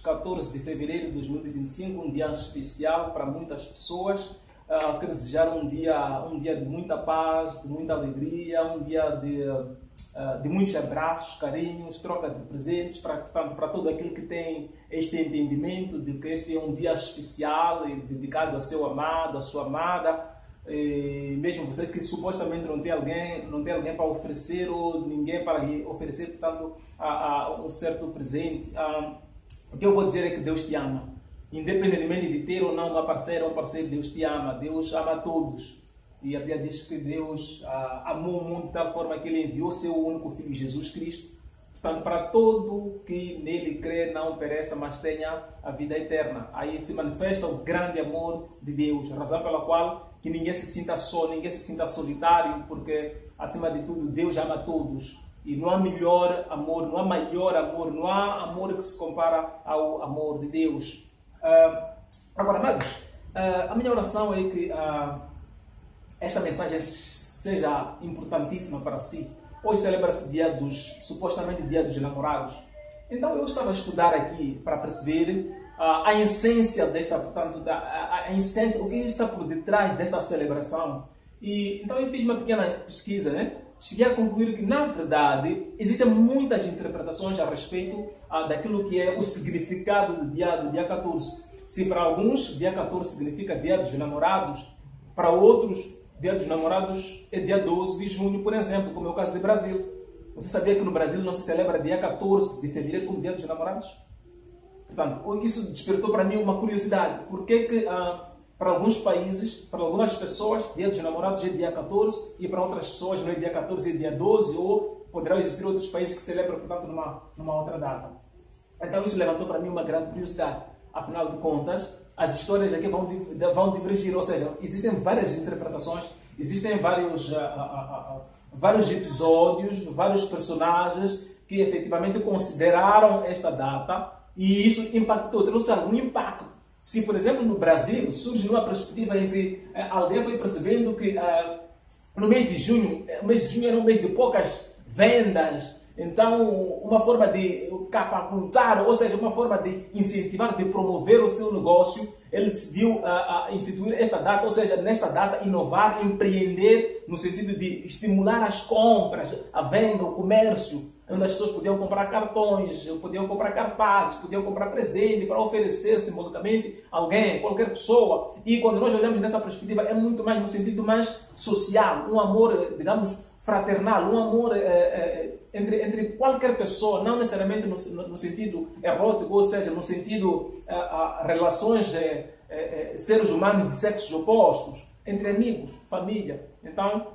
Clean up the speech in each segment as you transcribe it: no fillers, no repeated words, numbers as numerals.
14 de fevereiro de 2025, um dia especial para muitas pessoas. Quero desejar um dia de muita paz, de muita alegria, um dia de muitos abraços, carinhos, troca de presentes para todo aquele que tem este entendimento de que este é um dia especial e dedicado ao seu amado, à sua amada. E mesmo você que supostamente não tem alguém para oferecer ou ninguém para lhe oferecer, portanto, um certo presente. O que eu vou dizer é que Deus te ama. Independentemente de ter ou não uma parceira ou um parceiro, Deus te ama. Deus ama a todos. E a Bíblia diz que Deus amou o mundo de tal forma que Ele enviou seu único Filho, Jesus Cristo. Portanto, para todo que nele crê, não pereça, mas tenha a vida eterna. Aí se manifesta o grande amor de Deus, a razão pela qual que ninguém se sinta só, ninguém se sinta solitário, porque, acima de tudo, Deus ama a todos. E não há melhor amor, não há maior amor, não há amor que se compara ao amor de Deus. Agora, amados, a minha oração é que esta mensagem seja importantíssima para si. Hoje celebra-se supostamente dia dos namorados. Então eu estava a estudar aqui para perceber a essência desta, portanto, a essência, o que está por detrás desta celebração. E então eu fiz uma pequena pesquisa, né? Cheguei a concluir que, na verdade, existem muitas interpretações a respeito daquilo que é o significado do dia 14. Se para alguns, dia 14 significa dia dos namorados, para outros, dia dos namorados é dia 12 de junho, por exemplo, como é o caso do Brasil. Você sabia que no Brasil não se celebra dia 14 de fevereiro como dia dos namorados? Portanto, isso despertou para mim uma curiosidade. Por que para alguns países, para algumas pessoas, dia dos namorados é dia 14 e para outras pessoas não é dia 14, é dia 12, ou poderão existir outros países que celebram, portanto, numa outra data. Então isso levantou para mim uma grande curiosidade. Afinal de contas, as histórias aqui vão divergir, ou seja, existem várias interpretações, existem vários episódios, vários personagens que efetivamente consideraram esta data e isso impactou, trouxe algum impacto. Se, por exemplo, no Brasil surge uma perspectiva em que alguém foi percebendo que no mês de junho, era um mês de poucas vendas, então uma forma de catapultar, ou seja, uma forma de incentivar, de promover o seu negócio, ele decidiu instituir esta data, ou seja, nesta data inovar, empreender no sentido de estimular as compras, a venda, o comércio, onde as pessoas podiam comprar cartões, podiam comprar cartazes, podiam comprar presente para oferecer simbolicamente a alguém, qualquer pessoa. E quando nós olhamos nessa perspectiva, é muito mais no sentido mais social, um amor, digamos, fraternal, um amor entre qualquer pessoa, não necessariamente no sentido erótico, ou seja, no sentido relações seres humanos de sexos opostos, entre amigos, família. Então,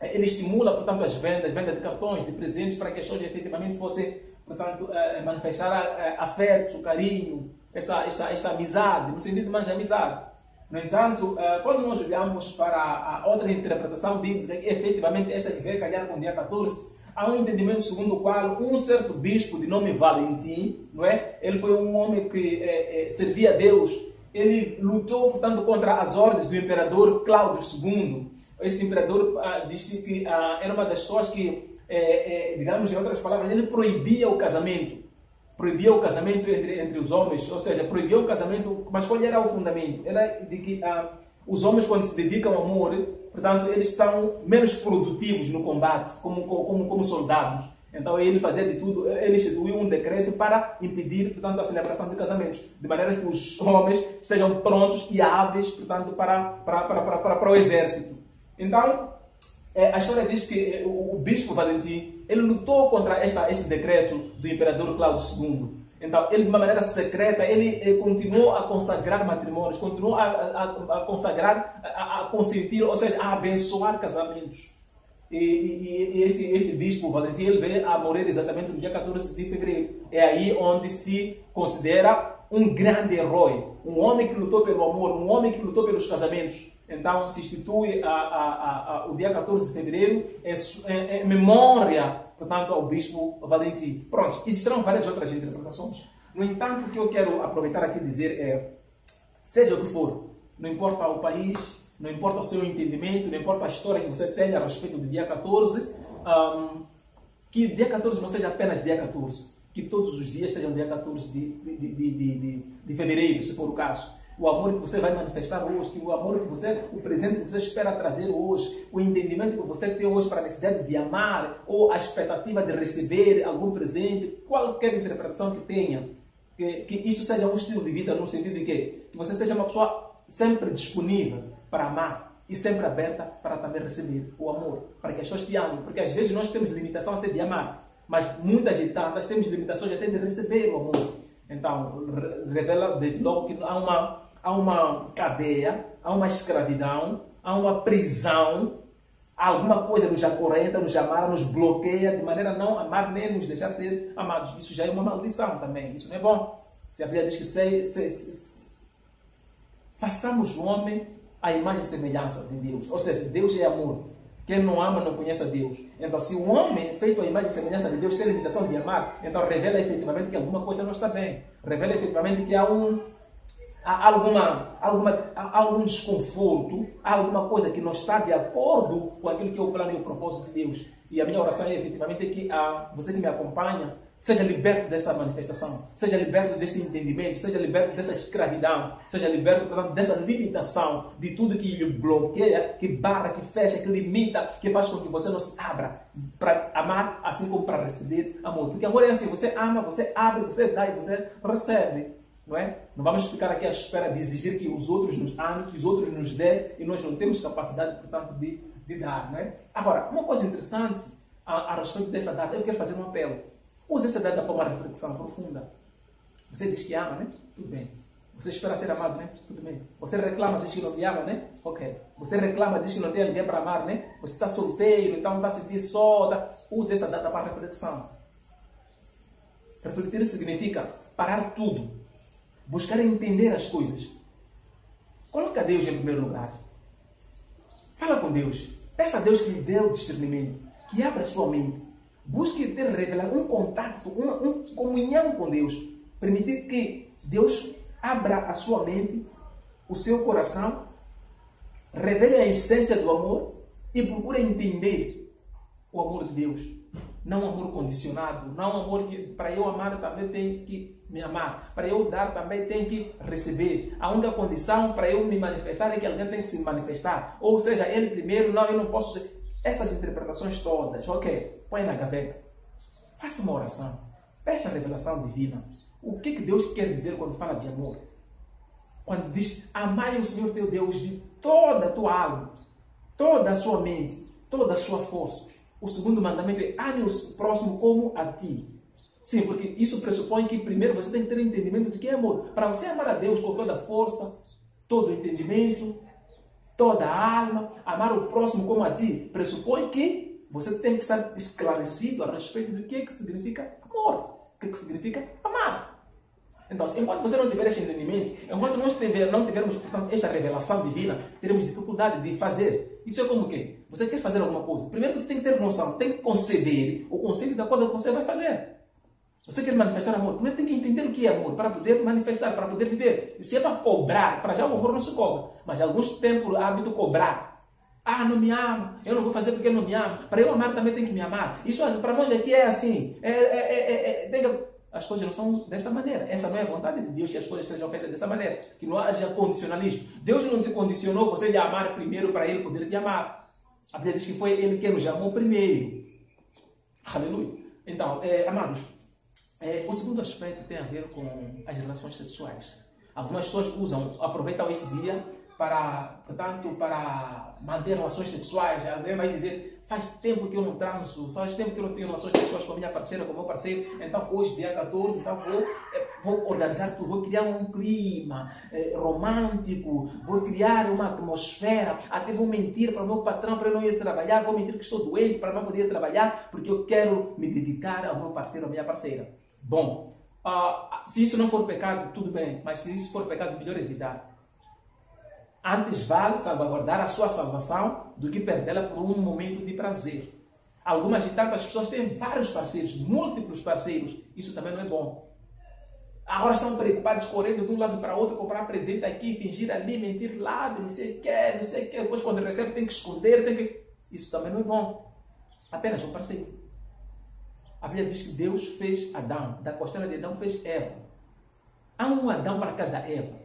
ele estimula, portanto, as vendas, venda de cartões, de presentes, para que as pessoas efetivamente fossem, portanto, manifestar afeto, carinho, essa amizade, no sentido mais de amizade. No entanto, quando nós olhamos para a outra interpretação bíblica, efetivamente esta que veio calhar com o dia 14, há um entendimento segundo o qual um certo bispo de nome Valentim, não é? Ele foi um homem que servia a Deus, ele lutou, portanto, contra as ordens do imperador Cláudio II. Este imperador disse que era uma das pessoas que, digamos em outras palavras, ele proibia o casamento. Proibia o casamento entre os homens, ou seja, proibia o casamento, mas qual era o fundamento? Era de que os homens, quando se dedicam ao amor, portanto, eles são menos produtivos no combate, como soldados. Então ele fazia de tudo, ele instituiu um decreto para impedir, portanto, a celebração de casamentos, de maneira que os homens estejam prontos e hábeis, portanto, para o exército. Então, a história diz que o bispo Valentim, ele lutou contra este decreto do imperador Cláudio II. Então, ele de uma maneira secreta, ele continuou a consagrar matrimônios, continuou a consagrar, a consentir, ou seja, a abençoar casamentos. E este bispo Valentim, ele veio a morrer exatamente no dia 14 de fevereiro. É aí onde se considera um grande herói, um homem que lutou pelo amor, um homem que lutou pelos casamentos. Então se institui o dia 14 de fevereiro em memória, portanto, ao bispo Valentim. Pronto, existirão várias outras interpretações. No entanto, o que eu quero aproveitar aqui e dizer é, seja o que for, não importa o país, não importa o seu entendimento, não importa a história que você tenha a respeito do dia 14, que dia 14 não seja apenas dia 14. que todos os dias sejam dia 14 de fevereiro, se for o caso. O amor que você vai manifestar hoje, o amor que você, o presente que você espera trazer hoje, o entendimento que você tem hoje para a necessidade de amar, ou a expectativa de receber algum presente, qualquer interpretação que tenha, que isso seja um estilo de vida no sentido de que você seja uma pessoa sempre disponível para amar e sempre aberta para também receber o amor, para que as pessoas te amem, porque às vezes nós temos limitação até de amar, mas muitas e tantas temos limitações até de receber o amor. Então, revela desde logo que há uma cadeia, há uma escravidão, há uma prisão, há alguma coisa nos acorrenta, nos amarra, nos bloqueia, de maneira a não amar nem nos deixar ser amados. Isso já é uma maldição também, isso não é bom. Se a Bíblia diz que façamos o homem à imagem e semelhança de Deus, ou seja, Deus é amor. Quem não ama não conhece a Deus. Então, se o homem feito à imagem e semelhança de Deus tem a limitação de amar, então revela efetivamente que alguma coisa não está bem. Revela efetivamente que há algum desconforto, há alguma coisa que não está de acordo com aquilo que é o plano e o propósito de Deus. E a minha oração é efetivamente que você que me acompanha seja liberto dessa manifestação, seja liberto deste entendimento, seja liberto dessa escravidão, seja liberto, portanto, dessa limitação de tudo que lhe bloqueia, que barra, que fecha, que limita, que faz com que você não se abra para amar, assim como para receber amor. Porque amor é assim, você ama, você abre, você dá e você recebe. Não é? Não vamos ficar aqui à espera de exigir que os outros nos amem, que os outros nos dêem, e nós não temos capacidade, portanto, de dar. Não é? Agora, uma coisa interessante a respeito desta data, eu quero fazer um apelo. Use essa data para uma reflexão profunda. Você diz que ama, né? Tudo bem. Você espera ser amado, né? Tudo bem. Você reclama, diz que não te ama, né? Ok. Você reclama, diz que não tem ninguém para amar, né? Você está solteiro, então está a sentir só. Use essa data para reflexão. Refletir significa parar tudo. Buscar entender as coisas. Coloca Deus em primeiro lugar. Fala com Deus. Peça a Deus que lhe dê o discernimento, que abra a sua mente. Busque ter revelar um contato, uma comunhão com Deus. Permitir que Deus abra a sua mente, o seu coração, revele a essência do amor e procure entender o amor de Deus. Não um amor condicionado, não um amor que para eu amar também tem que me amar. Para eu dar também tem que receber. A única condição para eu me manifestar é que alguém tem que se manifestar. Ou seja, ele primeiro, não, eu não posso ser. Essas interpretações todas, ok, põe na gaveta. Faça uma oração. Peça a revelação divina. O que Deus quer dizer quando fala de amor? Quando diz, amai o Senhor teu Deus de toda a tua alma, toda a sua mente, toda a sua força. O segundo mandamento é, ame o próximo como a ti. Sim, porque isso pressupõe que primeiro você tem que ter entendimento do que é amor. Para você amar a Deus com toda a força, todo o entendimento, toda a alma, amar o próximo como a ti, pressupõe que você tem que estar esclarecido a respeito do que significa amor, o que significa amar. Então, enquanto você não tiver esse entendimento, enquanto nós não tivermos, portanto, esta revelação divina, teremos dificuldade de fazer. Isso é como o quê? Você quer fazer alguma coisa. Primeiro você tem que ter noção, tem que conceber o conceito da coisa que você vai fazer. Você quer manifestar amor, primeiro tem que entender o que é amor, para poder manifestar, para poder viver. E se é para cobrar, para já o amor não se cobra. Mas alguns têm por hábito cobrar. Ah, não me ama, eu não vou fazer porque ele não me ama. Para eu amar também tem que me amar. Isso para nós aqui é assim. As coisas não são dessa maneira. Essa não é a vontade de Deus que as coisas sejam feitas dessa maneira. Que não haja condicionalismo. Deus não te condicionou você de amar primeiro para Ele poder te amar. A Bíblia diz que foi Ele que nos amou primeiro. Aleluia. Então, amados, o segundo aspecto tem a ver com as relações sexuais. Algumas pessoas aproveitam este dia para manter relações sexuais. Alguém vai dizer, faz tempo que eu não transo, faz tempo que eu não tenho relações sexuais com a minha parceira, com o meu parceiro, então hoje, dia 14, então vou organizar tudo, vou criar um clima romântico, vou criar uma atmosfera, até vou mentir para o meu patrão para eu não ir trabalhar, vou mentir que estou doente para não poder trabalhar, porque eu quero me dedicar ao meu parceiro, à minha parceira. Bom, se isso não for pecado, tudo bem, mas se isso for pecado, melhor evitar. Antes vale salvaguardar a sua salvação do que perdê-la por um momento de prazer. Algumas e tantas pessoas têm vários parceiros, múltiplos parceiros. Isso também não é bom. Agora estão preocupados, correndo de um lado para o outro, comprar presente aqui, fingir ali, mentir lá, não sei o que, não sei o que. Depois quando recebe tem que esconder, Isso também não é bom. Apenas um parceiro. A Bíblia diz que Deus fez Adão, da costela de Adão fez Eva. Há um Adão para cada Eva.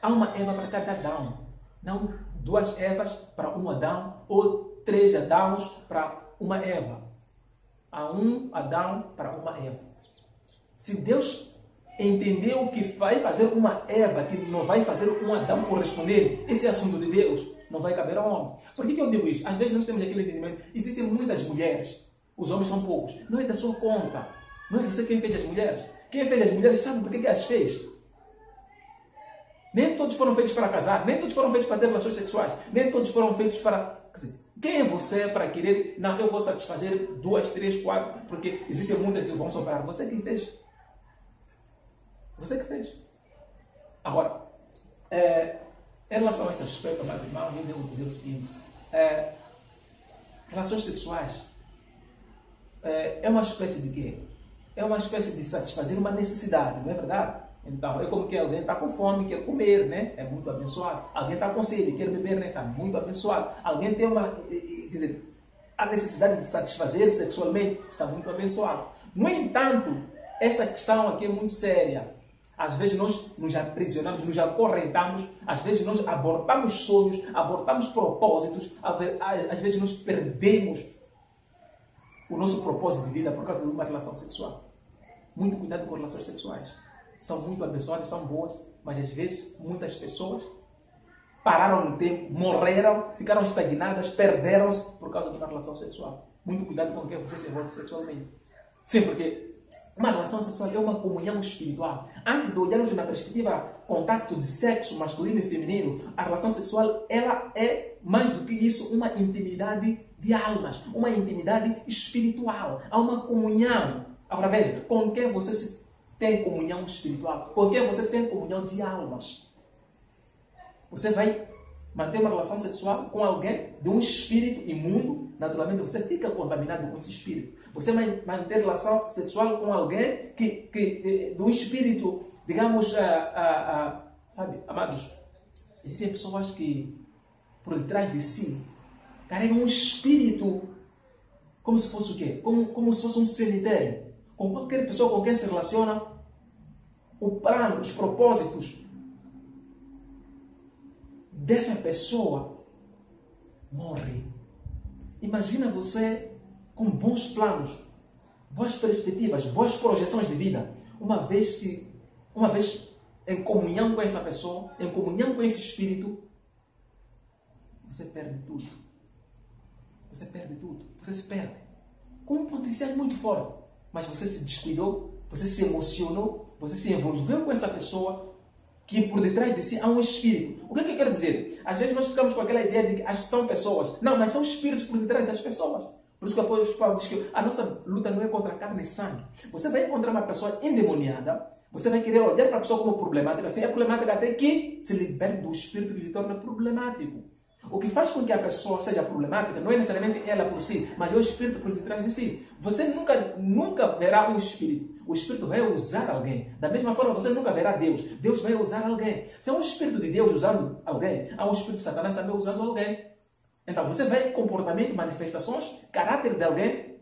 Há uma Eva para cada Adão. Não 2 Evas para um Adão ou 3 Adãos para uma Eva. Há um Adão para uma Eva. Se Deus entendeu que vai fazer uma Eva, que não vai fazer um Adão corresponder, esse é assunto de Deus, não vai caber ao homem. Por que eu digo isso? Às vezes nós temos aquele entendimento, existem muitas mulheres, os homens são poucos. Não é da sua conta. Não é você quem fez as mulheres. Quem fez as mulheres sabe por que as fez. Nem todos foram feitos para casar, nem todos foram feitos para ter relações sexuais, nem todos foram feitos para... Quer dizer, quem é você para querer, não, eu vou satisfazer 2, 3, 4, porque existem muitas que vão sobrar. Você que fez. Você que fez. Agora, em relação a esse aspecto, meus irmãos, eu devo dizer o seguinte, relações sexuais é uma espécie de quê? É uma espécie de satisfazer uma necessidade, não é verdade? Então, é como que alguém está com fome, quer comer, né? É muito abençoado. Alguém está com sede, quer beber, né? Está muito abençoado. Alguém tem quer dizer, a necessidade de satisfazer sexualmente, está muito abençoado. No entanto, essa questão aqui é muito séria. Às vezes nós nos aprisionamos, nos acorrentamos, às vezes nós abortamos sonhos, abortamos propósitos, às vezes nós perdemos o nosso propósito de vida por causa de uma relação sexual. Muito cuidado com relações sexuais. São muito abençoadas, são boas, mas às vezes muitas pessoas pararam no tempo, morreram, ficaram estagnadas, perderam-se por causa de uma relação sexual. Muito cuidado com quem você se envolve sexualmente. Sim, porque uma relação sexual é uma comunhão espiritual. Antes de olharmos na perspectiva contato de sexo masculino e feminino, a relação sexual ela é mais do que isso, uma intimidade de almas, uma intimidade espiritual. Há uma comunhão. Agora veja, com quem você tem comunhão espiritual? Com quem você tem comunhão de almas? Você vai manter uma relação sexual com alguém de um espírito imundo, naturalmente você fica contaminado com esse espírito. Você vai manter relação sexual com alguém de um espírito, digamos, sabe, amados, existem pessoas que por detrás de si carregam um espírito como se fosse o quê? Como se fosse um cemitério. Com qualquer pessoa com quem se relaciona, o plano, os propósitos dessa pessoa morre. Imagina você com bons planos, boas perspectivas, boas projeções de vida. Uma vez em comunhão com essa pessoa, em comunhão com esse espírito, você perde tudo. Você perde tudo. Você se perde. Com um potencial muito forte. Mas você se descuidou, você se emocionou, você se envolveu com essa pessoa, que por detrás de si há um espírito. O que é que eu quero dizer? Às vezes nós ficamos com aquela ideia de que são pessoas. Não, mas são espíritos por detrás das pessoas. Por isso que o apóstolo Paulo diz que a nossa luta não é contra carne e sangue. Você vai encontrar uma pessoa endemoniada, você vai querer olhar para a pessoa como problemática, se é problemática até que se liberte do espírito que lhe torna problemático. O que faz com que a pessoa seja problemática não é necessariamente ela por si, mas é o espírito por detrás de si. Você nunca verá um espírito. O espírito vai usar alguém. Da mesma forma, você nunca verá Deus. Deus vai usar alguém. Se é um espírito de Deus usando alguém, há um espírito de Satanás também usando alguém. Então, você vê comportamento, manifestações, caráter de alguém,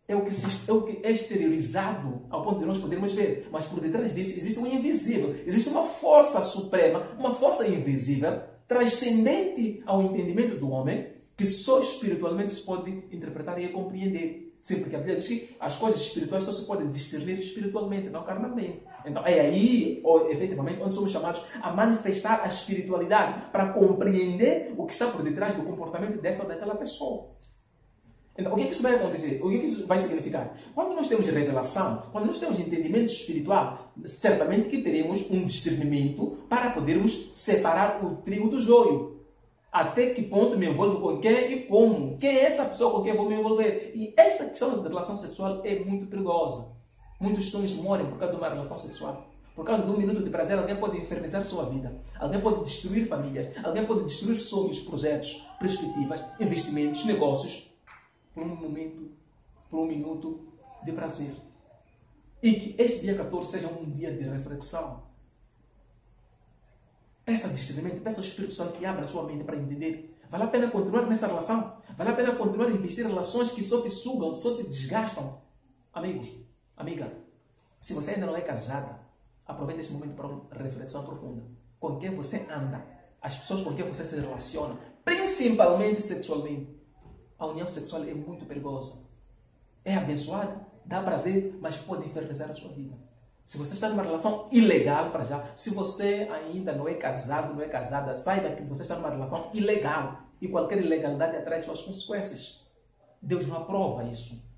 é o que é exteriorizado ao ponto de nós podermos ver. Mas por detrás disso existe um invisível. Existe uma força suprema, uma força invisível, transcendente ao entendimento do homem, que só espiritualmente se pode interpretar e compreender. Sim, porque a Bíblia diz que as coisas espirituais só se podem discernir espiritualmente, não carnalmente. Então é aí, efetivamente, onde somos chamados a manifestar a espiritualidade, para compreender o que está por detrás do comportamento dessa ou daquela pessoa. Então, o que isso vai acontecer? O que isso vai significar? Quando nós temos revelação, quando nós temos entendimento espiritual, certamente que teremos um discernimento para podermos separar o trigo do joio. Até que ponto me envolvo com quem e como? Quem é essa pessoa com quem eu vou me envolver? E esta questão da relação sexual é muito perigosa. Muitos sonhos morrem por causa de uma relação sexual. Por causa de um minuto de prazer, alguém pode infernizar sua vida. Alguém pode destruir famílias. Alguém pode destruir sonhos, projetos, perspectivas, investimentos, negócios. Por um momento, por um minuto de prazer. E que este dia 14 seja um dia de reflexão. Peça discernimento, peça ao Espírito Santo que abra a sua mente para entender. Vale a pena continuar nessa relação? Vale a pena continuar a investir em relações que só te sugam, só te desgastam? Amigo, amiga, se você ainda não é casada, aproveite esse momento para uma reflexão profunda. Com quem você anda, as pessoas com quem você se relaciona, principalmente sexualmente. A união sexual é muito perigosa. É abençoada, dá prazer, mas pode infernizar a sua vida. Se você está numa relação ilegal para já, se você ainda não é casado, não é casada, saiba que você está numa relação ilegal. E qualquer ilegalidade traz suas consequências. Deus não aprova isso.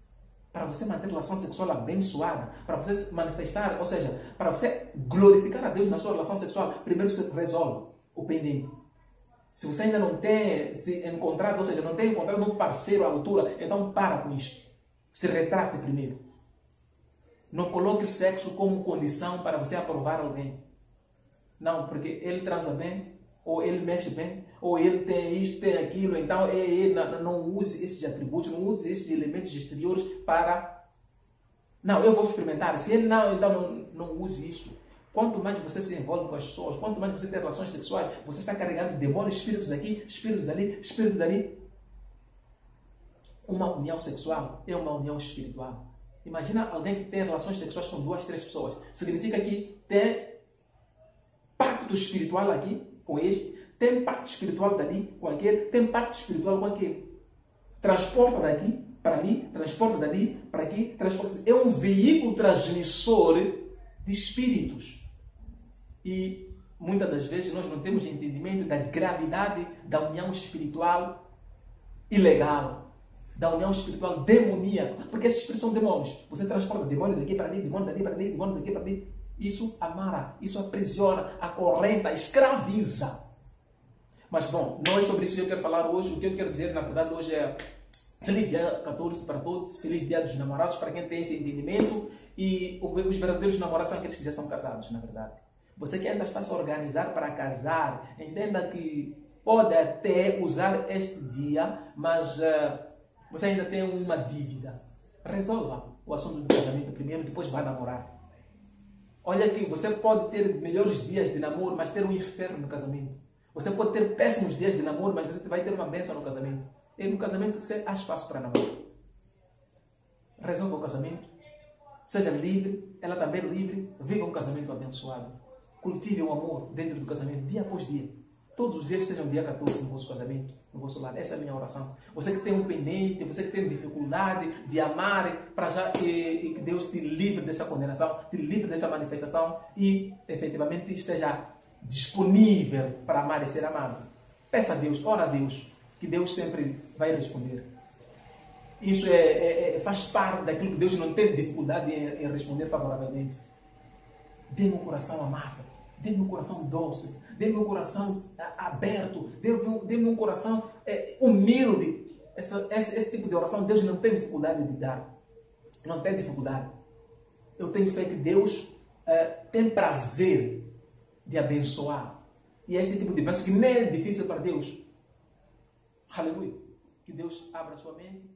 Para você manter relação sexual abençoada, para você se manifestar, ou seja, para você glorificar a Deus na sua relação sexual, primeiro você resolve o pendente. Se você ainda não tem se encontrado, ou seja, não tem encontrado um parceiro à altura, então para com isto. Se retrate primeiro. Não coloque sexo como condição para você aprovar alguém. Não, porque ele transa bem, ou ele mexe bem, ou ele tem isto, tem aquilo, então ele não use esses atributos, não use esses elementos exteriores para... Não, eu vou experimentar. Se ele não, então não use isso. Quanto mais você se envolve com as pessoas, quanto mais você tem relações sexuais, você está carregando demônios, espíritos daqui, espíritos dali, espíritos dali. Uma união sexual é uma união espiritual. Imagina alguém que tem relações sexuais com 2, 3 pessoas. Significa que tem pacto espiritual aqui com este, tem pacto espiritual dali com aquele, tem pacto espiritual com aquele. Transporta daqui para ali, transporta dali para aqui, transporta. É um veículo transmissor de espíritos. E muitas das vezes nós não temos entendimento da gravidade da união espiritual ilegal, da união espiritual demoníaca, porque esses espíritos são demônios. Você transporta demônio daqui para ali, demônio dali para ali, demônio daqui para ali. Isso amarra, isso aprisiona, acorrenta, escraviza. Mas bom, não é sobre isso que eu quero falar hoje. O que eu quero dizer, na verdade, hoje é Feliz dia 14 para todos, Feliz dia dos namorados para quem tem esse entendimento. E os verdadeiros namorados são aqueles que já são casados, na verdade. Você que ainda está a se organizar para casar, entenda que pode até usar este dia, mas você ainda tem uma dívida. Resolva o assunto do casamento primeiro, depois vai namorar. Olha aqui, você pode ter melhores dias de namoro, mas ter um inferno no casamento. Você pode ter péssimos dias de namoro, mas você vai ter uma bênção no casamento. E no casamento há espaço para namoro. Resolva o casamento. Seja livre, ela também é livre. Viva um casamento abençoado. Cultive o amor dentro do casamento, dia após dia. Todos os dias sejam dia 14 no vosso casamento, no vosso lar. Essa é a minha oração. Você que tem um pendente, você que tem dificuldade de amar, para já que Deus te livre dessa condenação, te livre dessa manifestação e efetivamente esteja disponível para amar e ser amado. Peça a Deus, ora a Deus, que Deus sempre vai responder. Isso faz parte daquilo que Deus não tem dificuldade em responder favoravelmente. Dê-me um coração amável, dê-me um coração doce, dê-me um coração aberto, dê-me um coração humilde. Esse tipo de oração Deus não tem dificuldade de dar. Não tem dificuldade. Eu tenho fé que Deus tem prazer de abençoar. E este tipo de bênção que nem é difícil para Deus. Aleluia. Que Deus abra sua mente.